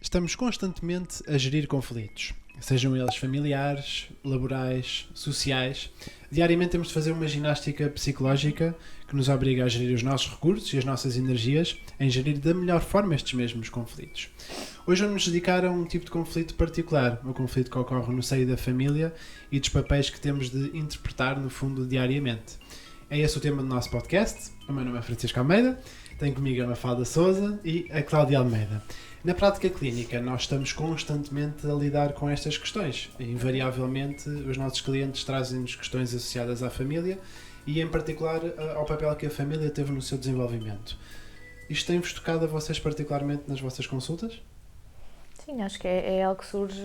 Estamos constantemente a gerir conflitos, sejam eles familiares, laborais, sociais. Diariamente temos de fazer uma ginástica psicológica que nos obriga a gerir os nossos recursos e as nossas energias em gerir da melhor forma estes mesmos conflitos. Hoje vamos nos dedicar a um tipo de conflito particular, o conflito que ocorre no seio da família e dos papéis que temos de interpretar, no fundo, diariamente. É esse o tema do nosso podcast. O meu nome é Francisco Almeida, tenho comigo a Mafalda Souza e a Cláudia Almeida. Na prática clínica, nós estamos constantemente a lidar com estas questões. Invariavelmente, os nossos clientes trazem-nos questões associadas à família e, em particular, ao papel que a família teve no seu desenvolvimento. Isto tem-vos tocado a vocês particularmente nas vossas consultas? Sim, acho que é algo que surge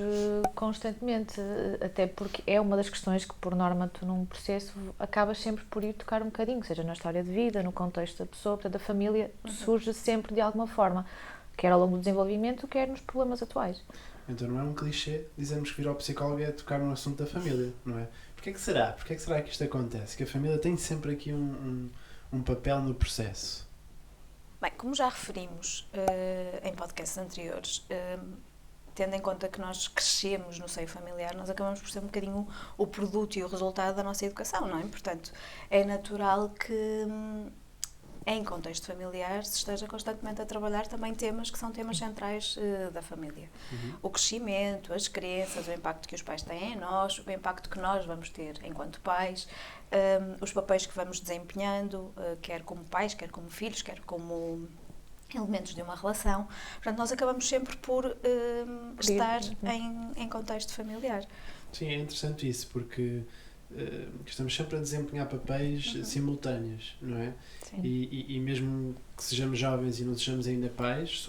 constantemente, até porque é uma das questões que, por norma, tu num processo acabas sempre por ir tocar um bocadinho, seja na história de vida, no contexto da pessoa, portanto a família surge sempre de alguma forma, quer ao longo do desenvolvimento, quer nos problemas atuais. Então não é um clichê dizermos que vir ao psicólogo é tocar no assunto da família, não é? Porquê que será? Porquê que será que isto acontece? Que a família tem sempre aqui um papel no processo? Bem, como já referimos em podcasts anteriores, tendo em conta que nós crescemos no seio familiar, nós acabamos por ser um bocadinho o produto e o resultado da nossa educação, não é? Portanto, é natural que em contexto familiar se esteja constantemente a trabalhar também temas que são temas centrais da família. O crescimento, as crenças, o impacto que os pais têm em nós, o impacto que nós vamos ter enquanto pais, os papéis que vamos desempenhando, quer como pais, quer como filhos, quer como elementos de uma relação. Portanto, nós acabamos sempre por estar em contexto familiar. Sim, é interessante isso, porque estamos sempre a desempenhar papéis simultâneos, não é? Sim. E mesmo que sejamos jovens e não sejamos ainda pais,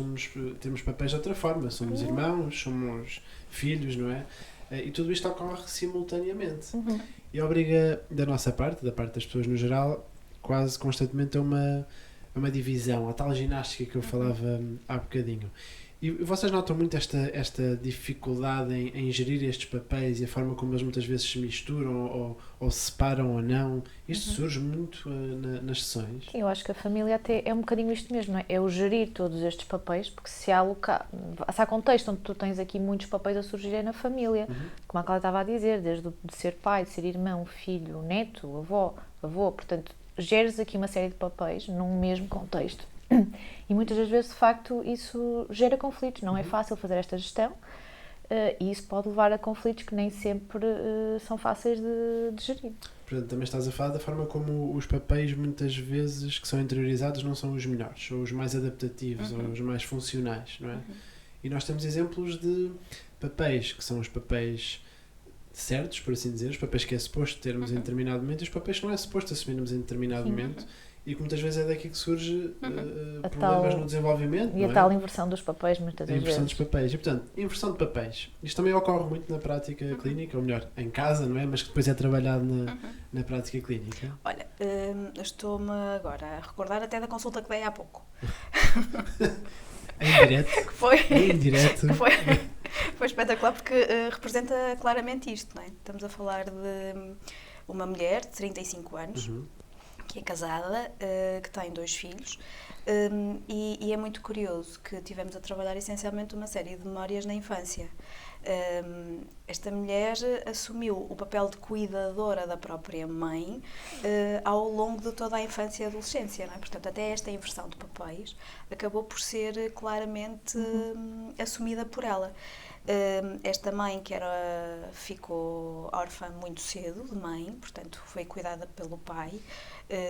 temos papéis de outra forma. Somos irmãos, somos filhos, não é? E tudo isto ocorre simultaneamente. E obriga, da nossa parte, da parte das pessoas no geral, quase constantemente a uma divisão, a tal ginástica que eu falava há bocadinho. E vocês notam muito esta dificuldade em gerir estes papéis e a forma como eles muitas vezes se misturam ou se separam ou não? Isto surge muito nas sessões? Sim, eu acho que a família até é um bocadinho isto mesmo, não é? É o gerir todos estes papéis, porque se há contexto onde tu tens aqui muitos papéis a surgirem na família, como a Cláudia estava a dizer, desde de ser pai, de ser irmão, filho, neto, avô, portanto, geres aqui uma série de papéis num mesmo contexto. E muitas das vezes, de facto, isso gera conflitos. Não é fácil fazer esta gestão e isso pode levar a conflitos que nem sempre são fáceis de gerir. Portanto, também estás a falar da forma como os papéis, muitas vezes, que são interiorizados, não são os melhores, ou os mais adaptativos, ou os mais funcionais, não é? E nós temos exemplos de papéis, que são os papéis certos, por assim dizer, os papéis que é suposto termos em determinado momento e os papéis que não é suposto assumirmos em determinado momento. E que muitas vezes é daqui que surge problemas no desenvolvimento. E a tal inversão dos papéis, muitas vezes. A inversão dos papéis. E, portanto, inversão de papéis. Isto também ocorre muito na prática clínica, ou melhor, em casa, não é? Mas que depois é trabalhado na prática clínica. Olha, estou-me agora a recordar até da consulta que dei há pouco. Em direto. Que foi. Em direto. Foi espetacular porque representa claramente isto, não é? Estamos a falar de uma mulher de 35 anos, que é casada, que tem 2 filhos, e é muito curioso que tivemos a trabalhar essencialmente uma série de memórias na infância. Esta mulher assumiu o papel de cuidadora da própria mãe ao longo de toda a infância e adolescência, não é? Portanto, até esta inversão de papéis acabou por ser claramente assumida por ela. Esta mãe ficou órfã muito cedo de mãe, portanto foi cuidada pelo pai.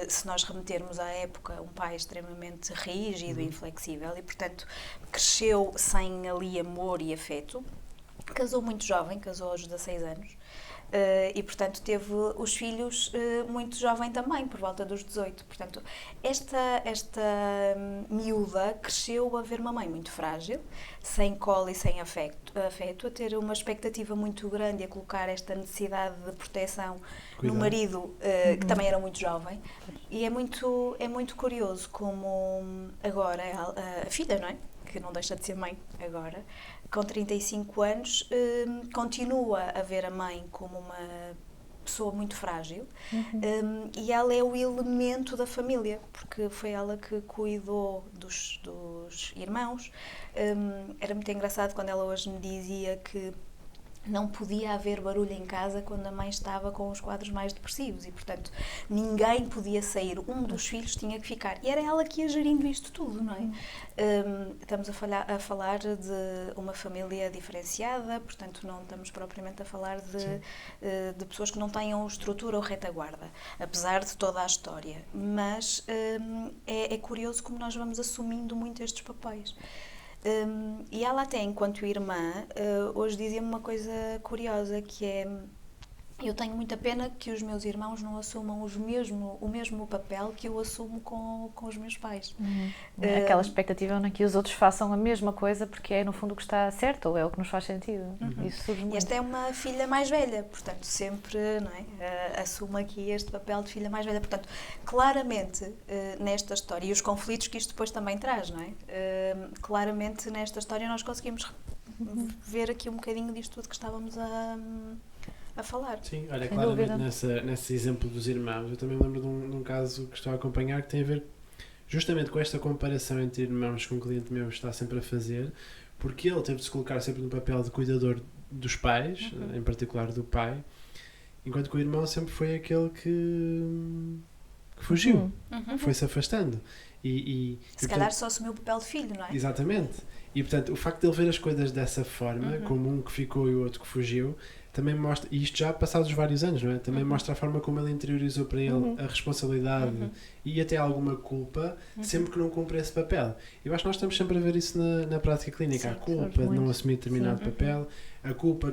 Se nós remetermos à época, um pai extremamente rígido e inflexível e, portanto, cresceu sem ali amor e afeto. Casou muito jovem, casou aos 16 anos e, portanto, teve os filhos muito jovem também, por volta dos 18. Portanto, esta miúda cresceu a ver uma mãe muito frágil, sem colo e sem afeto, a ter uma expectativa muito grande, a colocar esta necessidade de proteção no marido, que também era muito jovem. E é muito curioso como agora a filha, não é? Que não deixa de ser mãe agora, com 35 anos, continua a ver a mãe como uma pessoa muito frágil, e ela é o elemento da família, porque foi ela que cuidou dos irmãos. Era muito engraçado quando ela hoje me dizia que não podia haver barulho em casa quando a mãe estava com os quadros mais depressivos e, portanto, ninguém podia sair. Um dos filhos tinha que ficar. E era ela que ia gerindo isto tudo, não é? Estamos a falar de uma família diferenciada, portanto, não estamos propriamente a falar de pessoas que não tenham estrutura ou retaguarda, apesar de toda a história. Mas é curioso como nós vamos assumindo muito estes papéis. E ela até, enquanto irmã, hoje dizia-me uma coisa curiosa, que é: eu tenho muita pena que os meus irmãos não assumam o mesmo papel que eu assumo com os meus pais. Aquela expectativa que os outros façam a mesma coisa porque é no fundo o que está certo ou é o que nos faz sentido. Isso surge muito. Esta é uma filha mais velha, portanto sempre, não é, assume aqui este papel de filha mais velha. Portanto, claramente nesta história, e os conflitos que isto depois também traz, não é? Claramente nesta história nós conseguimos ver aqui um bocadinho disto tudo que estávamos a falar. Sim, olha, claramente nesse exemplo dos irmãos, eu também me lembro de um caso que estou a acompanhar que tem a ver justamente com esta comparação entre irmãos que um cliente meu está sempre a fazer, porque ele teve de se colocar sempre no papel de cuidador dos pais, em particular do pai, enquanto que o irmão sempre foi aquele que fugiu, foi-se afastando. Se calhar só assumiu o papel de filho, não é? Exatamente. E portanto, o facto de ele ver as coisas dessa forma, como um que ficou e o outro que fugiu, também mostra, e isto já passados vários anos, não é? Também mostra a forma como ele interiorizou para ele a responsabilidade e até alguma culpa, sempre que não cumpre esse papel. Eu acho que nós estamos sempre a ver isso na prática clínica. Sim, a culpa de não assumir determinado papel, a culpa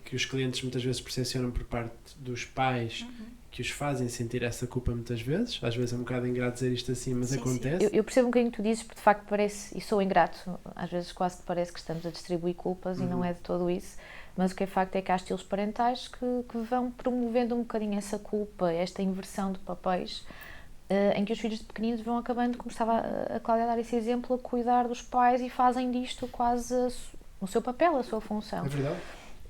que os clientes muitas vezes percepcionam por parte dos pais, que os fazem sentir essa culpa muitas vezes. Às vezes é um bocado ingrato dizer isto assim, mas acontece. Eu percebo um bocadinho o que tu dizes, porque de facto parece, e sou ingrato, às vezes quase que parece que estamos a distribuir culpas e não é de todo isso. Mas o que é facto é que há estilos parentais que vão promovendo um bocadinho essa culpa, esta inversão de papéis, em que os filhos de pequeninos vão acabando, como estava a Cláudia a dar esse exemplo, a cuidar dos pais e fazem disto quase o seu papel, a sua função. É verdade.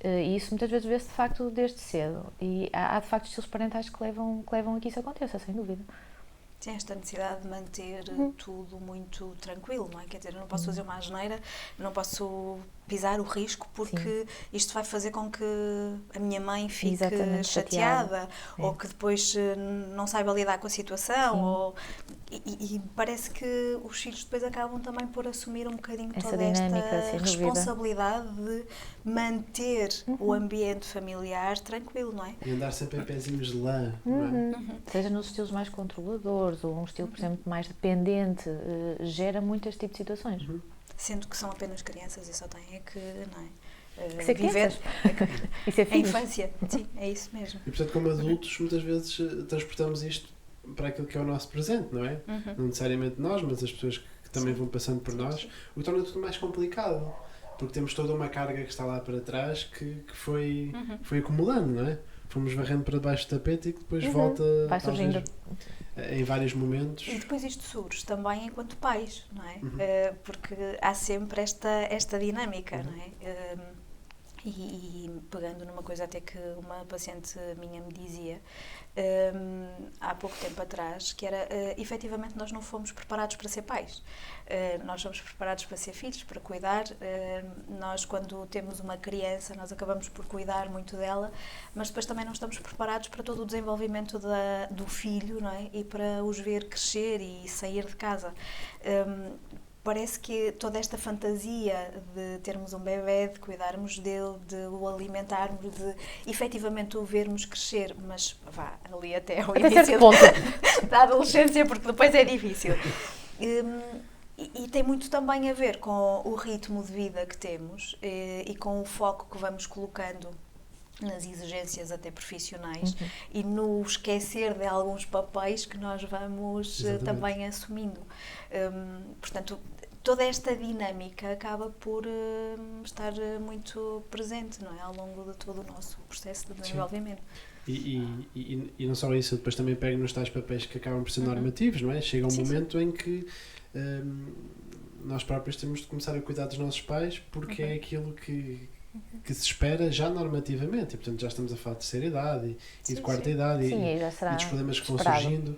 E isso muitas vezes vê-se de facto desde cedo. E há de facto estilos parentais que levam a que isso aconteça, sem dúvida. Tem esta necessidade de manter tudo muito tranquilo, não é? Quer dizer, eu não posso fazer uma asneira, não posso pisar o risco porque isto vai fazer com que a minha mãe fique chateada ou que depois não saiba lidar com a situação. E parece que os filhos depois acabam também por assumir um bocadinho essa toda dinâmica, esta responsabilidade de manter o ambiente familiar tranquilo, não é? E andar sempre em pezinhos de lã, não é? Seja nos estilos mais controladores ou um estilo, por exemplo, mais dependente, gera muito este tipo de situações. Sendo que são apenas crianças e só têm que, não é? Ser viver a infância. Sim, é isso mesmo. E portanto, como adultos, muitas vezes transportamos isto para aquilo que é o nosso presente, não é? Não necessariamente nós, mas as pessoas que também vão passando por nós, o que torna tudo mais complicado. Porque temos toda uma carga que está lá para trás que foi acumulando, não é? Fomos varrendo para debaixo do tapete e que depois volta, vai surgindo em vários momentos. E depois isto surge também enquanto pais, não é? Porque há sempre esta dinâmica, não é? E pegando numa coisa até que uma paciente minha me dizia há pouco tempo atrás, que era, efetivamente, nós não fomos preparados para ser pais. Nós somos preparados para ser filhos, para cuidar. Nós, quando temos uma criança, nós acabamos por cuidar muito dela, mas depois também não estamos preparados para todo o desenvolvimento do filho, não é? E para os ver crescer e sair de casa. Parece que toda esta fantasia de termos um bebê, de cuidarmos dele, de o alimentarmos, de efetivamente o vermos crescer, mas vá ali até ao início da adolescência, porque depois é difícil. E tem muito também a ver com o ritmo de vida que temos e com o foco que vamos colocando nas exigências até profissionais e no esquecer de alguns papéis que nós vamos também assumindo. Portanto, toda esta dinâmica acaba por estar muito presente, não é? Ao longo de todo o nosso processo de desenvolvimento. E não só isso, depois também pego nos tais papéis que acabam por ser normativos, não é? Chega um momento em que nós próprios temos de começar a cuidar dos nossos pais porque é aquilo que que se espera já normativamente, e portanto já estamos a falar de terceira idade e de quarta idade Sim, e já será dos problemas que vão esperado. surgindo.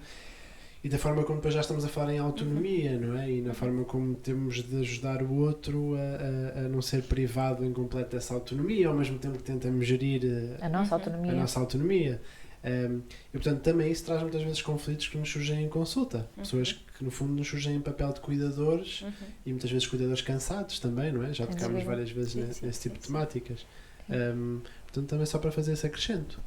E da forma como depois já estamos a falar em autonomia, não é? E na forma como temos de ajudar o outro a não ser privado em completo dessa autonomia, ao mesmo tempo que tentamos gerir A nossa autonomia. a nossa autonomia. E portanto também isso traz muitas vezes conflitos que nos surgem em consulta. Pessoas que no fundo nos surgem em papel de cuidadores e muitas vezes cuidadores cansados também, não é? Já tocámos várias vezes nesse tipo de temáticas. Portanto também só para fazer esse acrescento.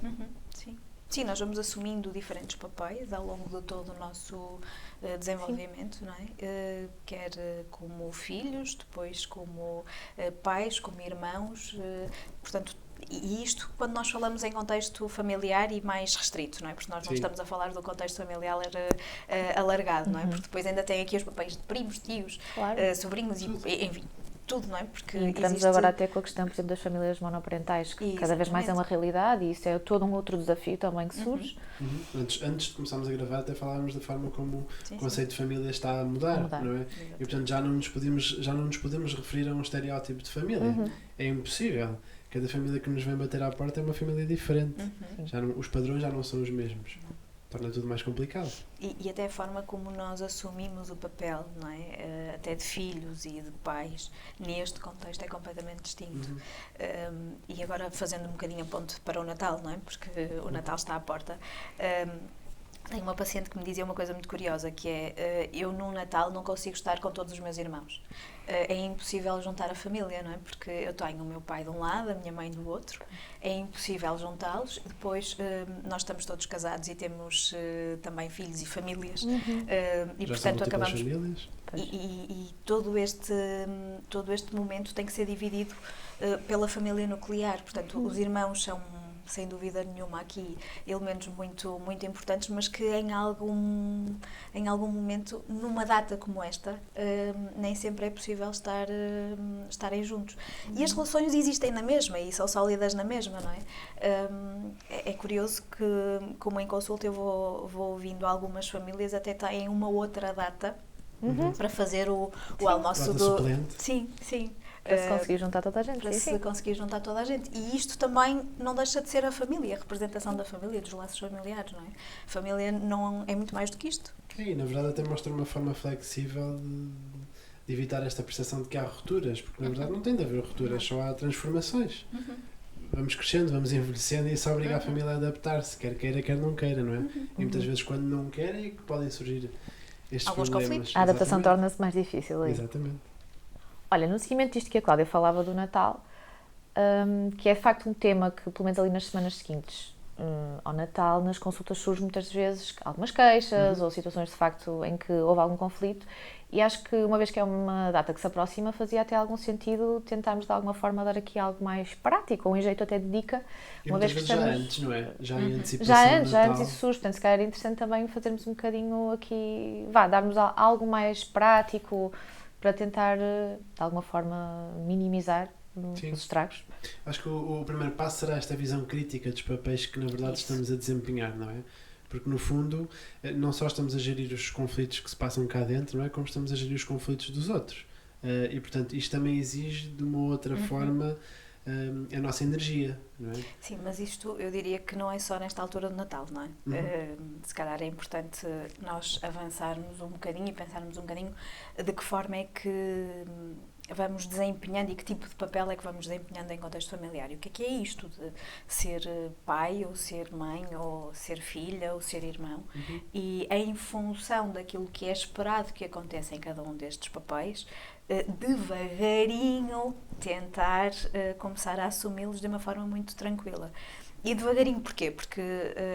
Sim. Sim, nós vamos assumindo diferentes papéis ao longo de todo o nosso desenvolvimento, não é? Quer como filhos, depois como pais, como irmãos, portanto, e isto quando nós falamos em contexto familiar e mais restrito, não é? Porque nós não estamos a falar do contexto familiar alargado, não é? Porque depois ainda tem aqui os papéis de primos, tios, sobrinhos, e, enfim, tudo, não é? Porque entramos agora até com a questão, por exemplo, das famílias monoparentais, que cada vez mais é uma realidade e isso é todo um outro desafio também que surge. Antes de começarmos a gravar até falávamos da forma como o conceito de família está a mudar. Não é? E portanto já não nos podemos referir a um estereótipo de família. É impossível. Cada família que nos vem bater à porta é uma família diferente. Os padrões já não são os mesmos. Torna tudo mais complicado. E até a forma como nós assumimos o papel, não é? Até de filhos e de pais, neste contexto é completamente distinto. E agora fazendo um bocadinho a ponte para o Natal, não é? Porque o Natal está à porta. Tenho uma paciente que me dizia uma coisa muito curiosa, que é, eu no Natal não consigo estar com todos os meus irmãos. É impossível juntar a família, não é? Porque eu tenho o meu pai de um lado, a minha mãe do outro, é impossível juntá-los. Depois, nós estamos todos casados e temos também filhos e famílias. E já portanto acabamos... famílias? E todo este momento tem que ser dividido pela família nuclear. Portanto, os irmãos são, sem dúvida nenhuma, aqui elementos muito, muito importantes, mas que em algum momento, numa data como esta, nem sempre é possível estarem juntos. E as relações existem na mesma e são sólidas na mesma, não é? É curioso que, como em consulta, eu vou ouvindo algumas famílias até têm uma outra data para fazer o almoço do... suplente. Sim, sim. Para se conseguir juntar toda a gente. Para se conseguir juntar toda a gente. E isto também não deixa de ser a família, a representação da família, dos laços familiares, não é? A família não é muito mais do que isto. E na verdade até mostra uma forma flexível de evitar esta percepção de que há rupturas, porque na verdade não tem de haver rupturas, só há transformações. Vamos crescendo, vamos envelhecendo e isso obriga a família a adaptar-se, quer queira, quer não queira, não é? E muitas vezes quando não querem é que podem surgir estes alguns problemas. Conflitos. A adaptação torna-se mais difícil aí. Exatamente. Olha, no seguimento disto que a Cláudia falava do Natal, que é de facto um tema que, pelo menos ali nas semanas seguintes ao Natal, nas consultas surge muitas vezes algumas queixas ou situações de facto em que houve algum conflito e acho que uma vez que é uma data que se aproxima fazia até algum sentido tentarmos de alguma forma dar aqui algo mais prático ou em jeito até de dica. E uma vez que já estamos... antes, não é? Já em antecipação Já antes isso surge, portanto se calhar é interessante também fazermos um bocadinho aqui, darmos algo mais prático para tentar de alguma forma minimizar os estragos. Acho que o primeiro passo será esta visão crítica dos papéis que na verdade estamos a desempenhar, não é? Porque no fundo não só estamos a gerir os conflitos que se passam cá dentro, não é? Como estamos a gerir os conflitos dos outros. E portanto isto também exige de uma outra forma a nossa energia, não é? Sim, mas isto eu diria que não é só nesta altura do Natal, não é? Se calhar é importante nós avançarmos um bocadinho e pensarmos um bocadinho de que forma é que vamos desempenhando e que tipo de papel é que vamos desempenhando em contexto familiar. E o que é isto de ser pai, ou ser mãe, ou ser filha, ou ser irmão? E em função daquilo que é esperado que aconteça em cada um destes papéis, devagarinho tentar começar a assumi-los de uma forma muito tranquila. E devagarinho, porquê? Porque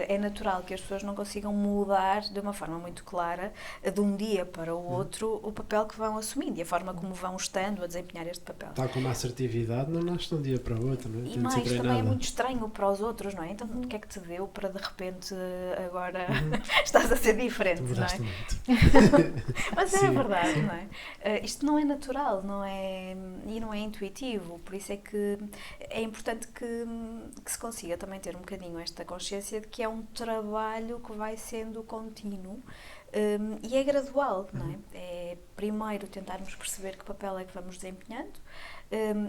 é natural que as pessoas não consigam mudar de uma forma muito clara, de um dia para o outro, o papel que vão assumindo e a forma como vão estando a desempenhar este papel. Tal como a assertividade não nasce de um dia para o outro, não é? E mais, também é muito estranho para os outros, não é? Então, o que é que te deu para de repente agora estás a ser diferente, não é? Muito. Mas é verdade, não é? Isto não é natural, não é, e não é intuitivo, por isso é que é importante que se consiga também ter um bocadinho esta consciência de que é um trabalho que vai sendo contínuo e é gradual, não é? é primeiro tentarmos perceber que papel é que vamos desempenhando,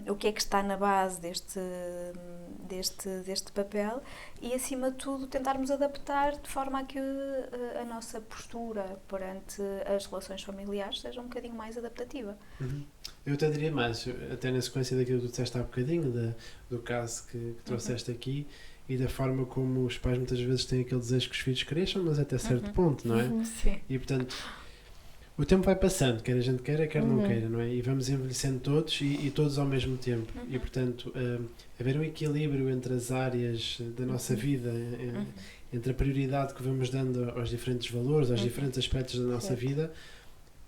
o que é que está na base deste papel e, acima de tudo, tentarmos adaptar de forma a que a nossa postura perante as relações familiares seja um bocadinho mais adaptativa. Eu até diria mais, até na sequência daquilo que tu disseste há bocadinho, do caso que trouxeste aqui, e da forma como os pais muitas vezes têm aquele desejo que os filhos cresçam, mas até certo ponto, não é? Sim. E portanto, o tempo vai passando, quer a gente queira, quer não queira, não é? E vamos envelhecendo todos e todos ao mesmo tempo. E portanto, haver um equilíbrio entre as áreas da nossa vida, entre a prioridade que vamos dando aos diferentes valores, aos diferentes aspectos da nossa vida,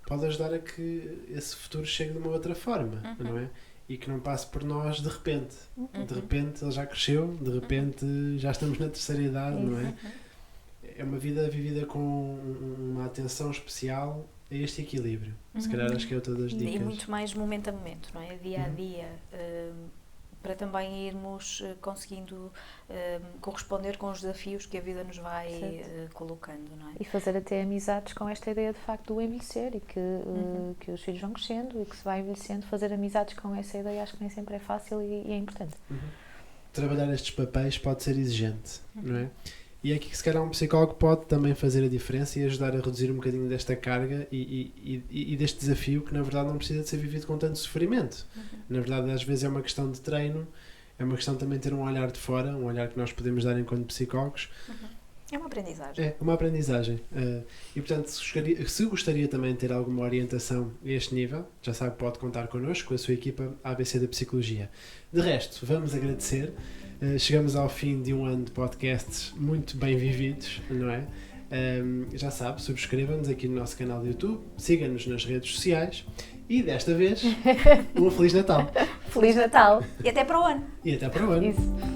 pode ajudar a que esse futuro chegue de uma outra forma, não é? E que não passe por nós de repente. De repente ele já cresceu, de repente já estamos na terceira idade, não é? É uma vida vivida com uma atenção especial a este equilíbrio. Se calhar acho que é outra das dicas. E muito mais momento a momento, não é? Dia a dia, para também irmos conseguindo corresponder com os desafios que a vida nos vai colocando, não é? E fazer até amizades com esta ideia de facto do envelhecer e que os filhos vão crescendo e que se vai envelhecendo, fazer amizades com essa ideia acho que nem sempre é fácil e é importante. Trabalhar estes papéis pode ser exigente, não é? E é aqui que se calhar um psicólogo pode também fazer a diferença e ajudar a reduzir um bocadinho desta carga e deste desafio que na verdade não precisa de ser vivido com tanto sofrimento. Na verdade às vezes é uma questão de treino, é uma questão também de ter um olhar de fora, um olhar que nós podemos dar enquanto psicólogos. É uma aprendizagem. É uma aprendizagem. E portanto, se gostaria também de ter alguma orientação a este nível, já sabe, pode contar connosco, com a sua equipa ABC da Psicologia. De resto, vamos agradecer. Chegamos ao fim de um ano de podcasts muito bem vividos, não é? Já sabe, subscreva-nos aqui no nosso canal do YouTube, siga-nos nas redes sociais e desta vez, um Feliz Natal! Feliz Natal! E até para o ano! E até para o ano! Isso.